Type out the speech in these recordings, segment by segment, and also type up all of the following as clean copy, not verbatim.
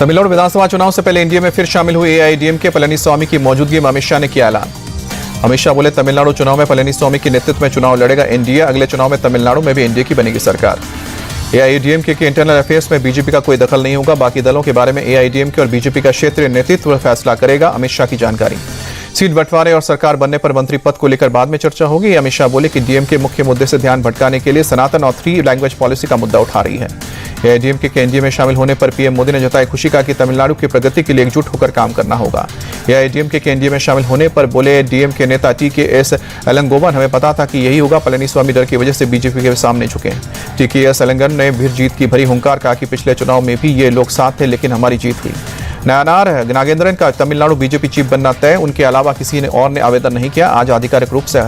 तमिलनाडु विधानसभा चुनाव से पहले एनडीए में फिर शामिल हुए एआईएडीएमके पलनीस्वामी की मौजूदगी में अमित शाह ने किया ऐलान। अमित शाह बोले, तमिलनाडु चुनाव में पलनीस्वामी के नेतृत्व में चुनाव लड़ेगा एनडीए। अगले चुनाव में तमिलनाडु में भी एनडीए की बनेगी सरकार। एआईएडीएमके के इंटरनल अफेयर्स में बीजेपी का कोई दखल नहीं होगा। बाकी दलों के बारे में एआईएडीएमके और बीजेपी का क्षेत्रीय नेतृत्व फैसला करेगा। अमित शाह की जानकारी। सीट बंटवारे और सरकार बनने पर मंत्री पद को लेकर बाद में चर्चा होगी। अमित शाह बोले कि डीएमके मुख्य मुद्दे से ध्यान भटकाने के लिए सनातन और 3 लैंग्वेज पॉलिसी का मुद्दा उठा रही है। एआईएडीएमके के एनडीए में शामिल होने पर पीएम मोदी ने जताई खुशी, कहा कि तमिलनाडु की प्रगति के लिए एकजुट होकर काम करना होगा। एआईएडीएमके के एनडीए में शामिल होने पर बोले डीएमके नेता टीकेएस एलंगोवन, हमें पता था कि यही होगा। पलनीस्वामी डर की वजह से बीजेपी के सामने झुके। टीकेएस एलंगन ने फिर जीत की भरी हुंकार, कहा कि पिछले चुनाव में भी ये लोग साथ थे लेकिन हमारी जीत हुई। नयनार नागेंद्रन का तमिलनाडु बीजेपी चीफ बनना तय, उनके अलावा किसी ने और ने आवेदन नहीं किया। आज आधिकारिक रूप से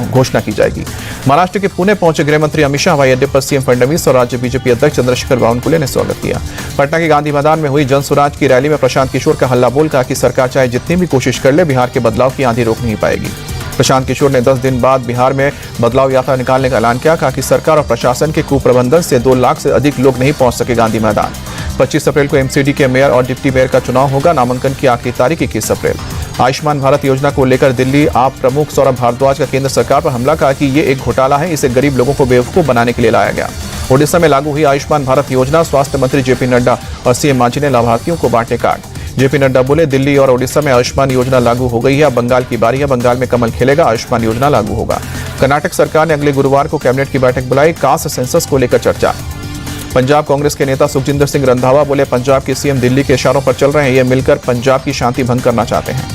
घोषणा की जाएगी। महाराष्ट्र के पुणे पहुंचे गृह मंत्री अमित शाह हवाई अड्डे पर सीएम फडणवीस और राज्य बीजेपी अध्यक्ष चंद्रशेखर बावनकुले ने स्वागत किया। पटना के गांधी मैदान में हुई जन स्वराज की रैली में प्रशांत किशोर का हल्ला बोल, कहा कि सरकार चाहे जितनी भी कोशिश कर ले, बिहार के बदलाव की आंधी रोक नहीं पाएगी। प्रशांत किशोर ने 10 दिन बाद बिहार में बदलाव यात्रा निकालने का ऐलान किया। कहा कि सरकार और प्रशासन के कुप्रबंधन से 2 लाख से अधिक लोग नहीं पहुंच सके गांधी मैदान। 25 अप्रैल को एमसीडी के मेयर और डिप्टी मेयर का चुनाव होगा। नामांकन की आखिरी तारीख 21 अप्रैल। आयुष्मान भारत योजना को लेकर दिल्ली आप प्रमुख सौरभ भारद्वाज का केंद्र सरकार पर हमला, कहा कि ये एक घोटाला है, इसे गरीब लोगों को बेवकूफ बनाने के लिए लाया गया। ओडिशा में लागू हुई आयुष्मान भारत योजना, स्वास्थ्य मंत्री जेपी नड्डा और सीएम मांझी ने लाभार्थियों को बांटे कार्ड। जेपी नड्डा बोले, दिल्ली और ओडिशा में आयुष्मान योजना लागू हो गई है, अब बंगाल की बारी है, बंगाल में कमल खिलेगा, आयुष्मान योजना लागू होगा। कर्नाटक सरकार ने अगले गुरुवार को कैबिनेट की बैठक बुलाई, कास्ट सेंसस को लेकर चर्चा। पंजाब कांग्रेस के नेता सुखजिंदर सिंह रंधावा बोले, पंजाब के सीएम दिल्ली के इशारों पर चल रहे हैं, ये मिलकर पंजाब की शांति भंग करना चाहते हैं।